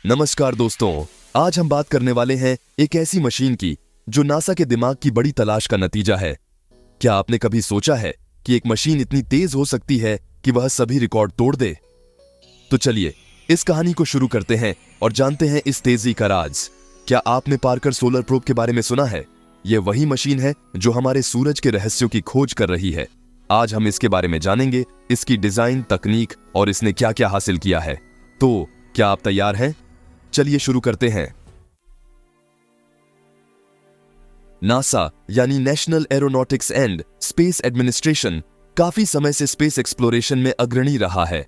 नमस्कार दोस्तों, आज हम बात करने वाले हैं एक ऐसी मशीन की जो नासा के दिमाग की बड़ी तलाश का नतीजा है। क्या आपने कभी सोचा है कि एक मशीन इतनी तेज हो सकती है कि वह सभी रिकॉर्ड तोड़ दे? तो चलिए इस कहानी को शुरू करते हैं और जानते हैं इस तेजी का राज। क्या आपने पार्कर सोलर प्रोब के बारे में सुना है? यह वही मशीन है जो हमारे सूरज के रहस्यों की खोज कर रही है। आज हम इसके बारे में जानेंगे, इसकी डिजाइन, तकनीक और इसने क्या क्या हासिल किया है। तो क्या आप तैयार हैं? चलिए शुरू करते हैं। नासा यानी national aeronautics and space administration काफी समय से स्पेस एक्सप्लोरेशन में अग्रणी रहा है।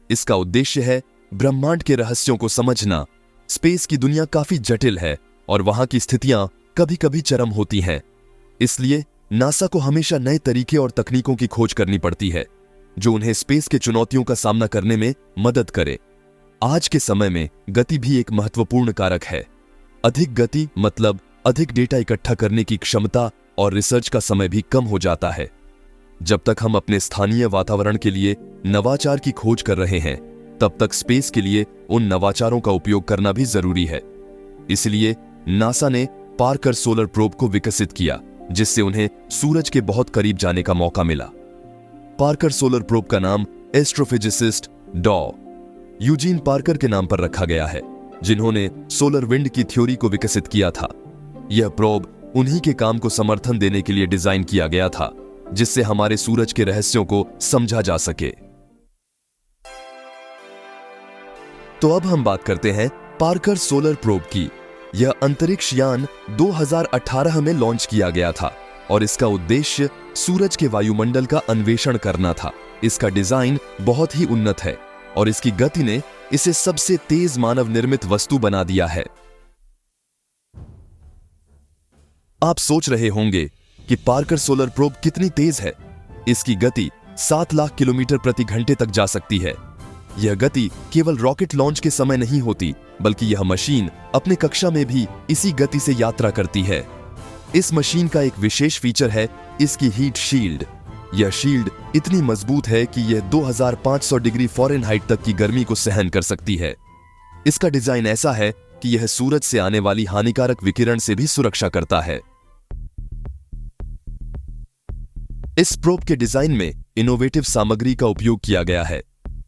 इसका उद्देश्य है ब्रह्मांड के रहस्यों को समझना। स्पेस की दुनिया काफी जटिल है और वहां की स्थितियां कभी कभी चरम होती हैं। इसलिए नासा को हमेशा नए तरीके और तकनीकों की खोज करनी पड़ती है जो उन्हें स्पेस के चुनौतियों का सामना करने में मदद करे। आज के समय में गति भी एक महत्वपूर्ण कारक है। अधिक गति मतलब अधिक डेटा इकट्ठा करने की क्षमता और रिसर्च का समय भी कम हो जाता है। जब तक हम अपने स्थानीय वातावरण के लिए नवाचार की खोज कर रहे हैं, तब तक स्पेस के लिए उन नवाचारों का उपयोग करना भी जरूरी है। इसलिए नासा ने पार्कर सोलर प्रोब को विकसित किया, जिससे उन्हें सूरज के बहुत करीब जाने का मौका मिला। पार्कर सोलर प्रोब का नाम एस्ट्रोफिजिसिस्ट डॉ. यूजीन पार्कर के नाम पर रखा गया है, जिन्होंने सोलर विंड की थ्योरी को विकसित किया था। यह प्रोब उन्हीं के काम को समर्थन देने के लिए डिजाइन किया गया था, जिससे हमारे सूरज के रहस्यों को समझा जा सके। तो अब हम बात करते हैं पार्कर सोलर प्रोब की। यह अंतरिक्ष यान 2018 में लॉन्च किया गया था और इसका उद्देश्य सूरज के वायुमंडल का अन्वेषण करना था। इसका डिजाइन बहुत ही उन्नत है और इसकी गति ने इसे सबसे तेज मानव निर्मित वस्तु बना दिया है। आप सोच रहे होंगे कि पार्कर सोलर प्रोब कितनी तेज है। इसकी गति 7 लाख किलोमीटर प्रति घंटे तक जा सकती है। यह गति केवल रॉकेट लॉन्च के समय नहीं होती, बल्कि यह मशीन अपने कक्षा में भी इसी गति से यात्रा करती है। इस मशीन का एक विशेष फीचर है इसकी हीट शील्ड। यह शील्ड इतनी मजबूत है कि यह 2500 डिग्री फ़ारेनहाइट तक की गर्मी को सहन कर सकती है। इसका डिजाइन ऐसा है कि यह सूरज से आने वाली हानिकारक विकिरण से भी सुरक्षा करता है। इस प्रोब के डिजाइन में इनोवेटिव सामग्री का उपयोग किया गया है,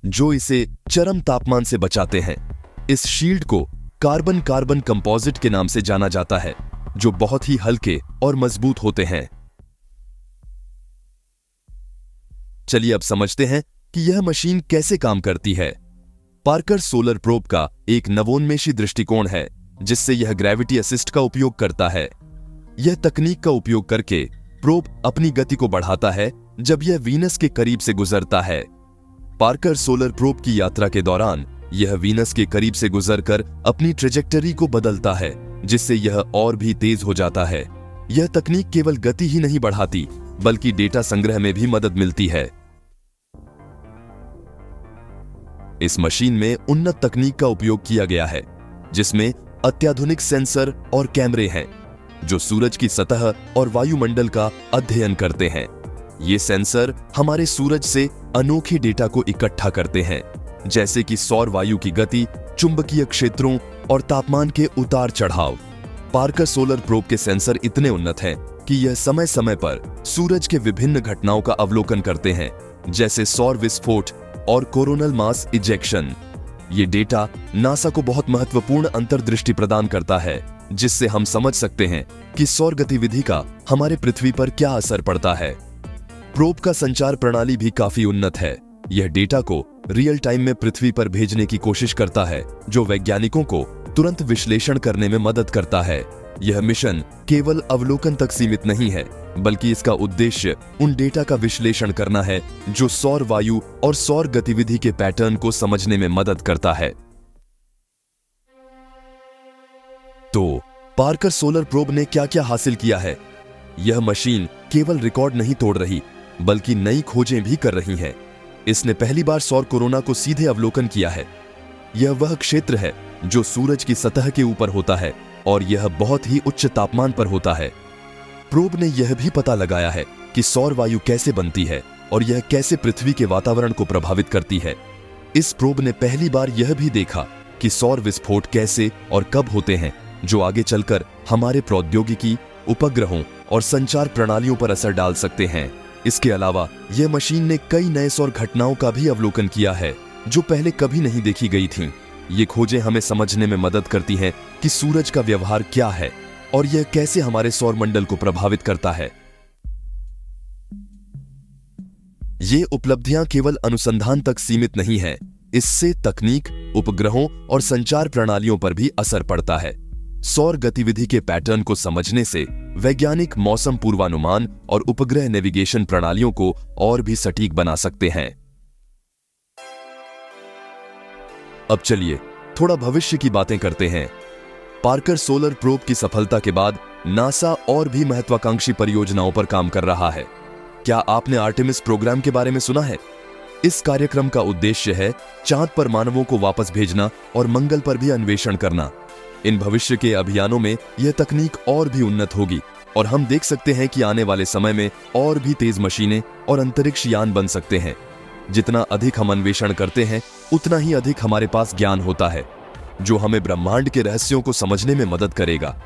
जो इसे चरम तापमान से बचाते हैं। इस शील्ड को कार्बन कार्बन कंपोजिट के नाम से जाना जाता है, जो बहुत ही हल्के और मजबूत होते हैं। चलिए अब समझते हैं कि यह मशीन कैसे काम करती है। पार्कर सोलर प्रोब का एक नवोन्मेषी दृष्टिकोण है, जिससे यह ग्रेविटी असिस्ट का उपयोग करता है। यह तकनीक का उपयोग करके प्रोब अपनी गति को बढ़ाता है जब यह वीनस के करीब से गुजरता है। पार्कर सोलर प्रोब की यात्रा के दौरान यह वीनस के करीब से गुजरकर अपनी ट्रेजेक्टरी को बदलता है, जिससे यह और भी तेज हो जाता है। यह तकनीक केवल गति ही नहीं बढ़ाती, बल्कि डेटा संग्रह में भी मदद मिलती है। इस मशीन में उन्नत तकनीक का उपयोग किया गया है, जिसमें अत्याधुनिक सेंसर और कैमरे हैं, जो सूरज की सतह और वायुमंडल का अध्ययन करते हैं। ये सेंसर हमारे सूरज से अनोखे डेटा को इकट्ठा करते हैं, जैसे कि सौर वायु की गति, चुंबकीय क्षेत्रों और तापमान के उतार चढ़ाव। पार्कर सोलर प्रोब के सेंसर इतने उन्नत हैं कि यह समय समय पर सूरज के विभिन्न घटनाओं का अवलोकन करते हैं, जैसे सौर विस्फोट और कोरोनल मास इजेक्शन। ये डेटा नासा को बहुत महत्वपूर्ण अंतर्दृष्टि प्रदान करता है, जिससे हम समझ सकते हैं कि सौर गतिविधि का हमारे पृथ्वी पर क्या असर पड़ता है। प्रोब का संचार प्रणाली भी काफी उन्नत है। यह डेटा को रियल टाइम में पृथ्वी पर भेजने की कोशिश करता है, जो वैज्ञानिकों को तुरंत विश्लेषण करने में मदद करता है। यह मिशन केवल अवलोकन तक सीमित नहीं है, बल्कि इसका उद्देश्य उन डेटा का विश्लेषण करना है जो सौर वायु और सौर गतिविधि के पैटर्न को समझने में मदद करता है। तो पार्कर सोलर प्रोब ने क्या क्या हासिल किया है? यह मशीन केवल रिकॉर्ड नहीं तोड़ रही, बल्कि नई खोजें भी कर रही है। इसने पहली बार सौर कोरोना को सीधे अवलोकन किया है। यह वह क्षेत्र है जो सूरज की सतह के ऊपर होता है और यह बहुत ही उच्च तापमान पर होता है। प्रोब ने यह भी पता लगाया है कि सौर वायु कैसे बनती है और यह कैसे पृथ्वी के वातावरण को प्रभावित करती है। इस प्रोब ने पहली बार यह भी देखा कि सौर विस्फोट कैसे और कब होते हैं, जो आगे चलकर हमारे प्रौद्योगिकी, उपग्रहों और संचार प्रणालियों पर असर डाल सकते हैं। इसके अलावा यह मशीन ने कई नए सौर घटनाओं का भी अवलोकन किया है जो पहले कभी नहीं देखी गई थीं। ये खोजें हमें समझने में मदद करती हैं कि सूरज का व्यवहार क्या है और यह कैसे हमारे सौर मंडल को प्रभावित करता है। ये उपलब्धियां केवल अनुसंधान तक सीमित नहीं हैं, इससे तकनीक, उपग्रहों और संचार प्रणालियों पर भी असर पड़ता है। सौर गतिविधि के पैटर्न को समझने से वैज्ञानिक मौसम पूर्वानुमान और उपग्रह नेविगेशन प्रणालियों को और भी सटीक बना सकते हैं। अब चलिए थोड़ा भविष्य की बातें करते हैं। पार्कर सोलर प्रोब की सफलता के बाद नासा और भी महत्वाकांक्षी परियोजनाओं पर काम कर रहा है। क्या आपने आर्टेमिस प्रोग्राम के बारे में सुना है? इस कार्यक्रम का उद्देश्य है चांद पर मानवों को वापस भेजना और मंगल पर भी अन्वेषण करना। इन भविष्य के अभियानों में यह तकनीक और भी उन्नत होगी और हम देख सकते हैं कि आने वाले समय में और भी तेज मशीनें और अंतरिक्ष यान बन सकते हैं। जितना अधिक हम अन्वेषण करते हैं, उतना ही अधिक हमारे पास ज्ञान होता है, जो हमें ब्रह्मांड के रहस्यों को समझने में मदद करेगा।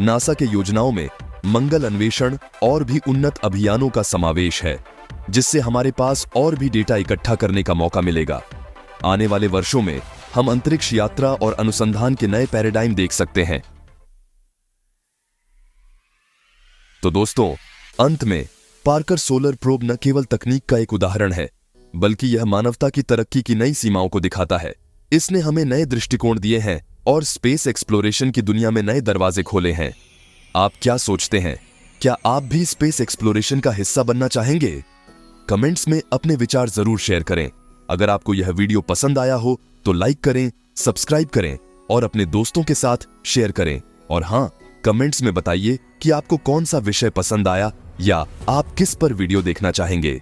नासा के योजनाओं में मंगल अन्वेषण और भी उन्नत अभियानों का समावेश है, जिससे हमारे पास और भी डेटा इकट्ठा करने का मौका मिलेगा। आने वाले वर्षों में हम अंतरिक्ष यात्रा और अनुसंधान के नए पैराडाइम देख सकते हैं। तो दोस्तों, अंत में पार्कर सोलर प्रोब न केवल तकनीक का एक उदाहरण है, बल्कि यह मानवता की तरक्की की नई सीमाओं को दिखाता है। इसने हमें नए दृष्टिकोण दिए हैं और स्पेस एक्सप्लोरेशन की दुनिया में नए दरवाजे खोले हैं। आप क्या सोचते हैं? क्या आप भी स्पेस एक्सप्लोरेशन का हिस्सा बनना चाहेंगे? कमेंट्स में अपने विचार जरूर शेयर करें। अगर आपको यह वीडियो पसंद आया हो तो लाइक करें, सब्सक्राइब करें और अपने दोस्तों के साथ शेयर करें। और हाँ, कमेंट्स में बताइए कि आपको कौन सा विषय पसंद आया या आप किस पर वीडियो देखना चाहेंगे।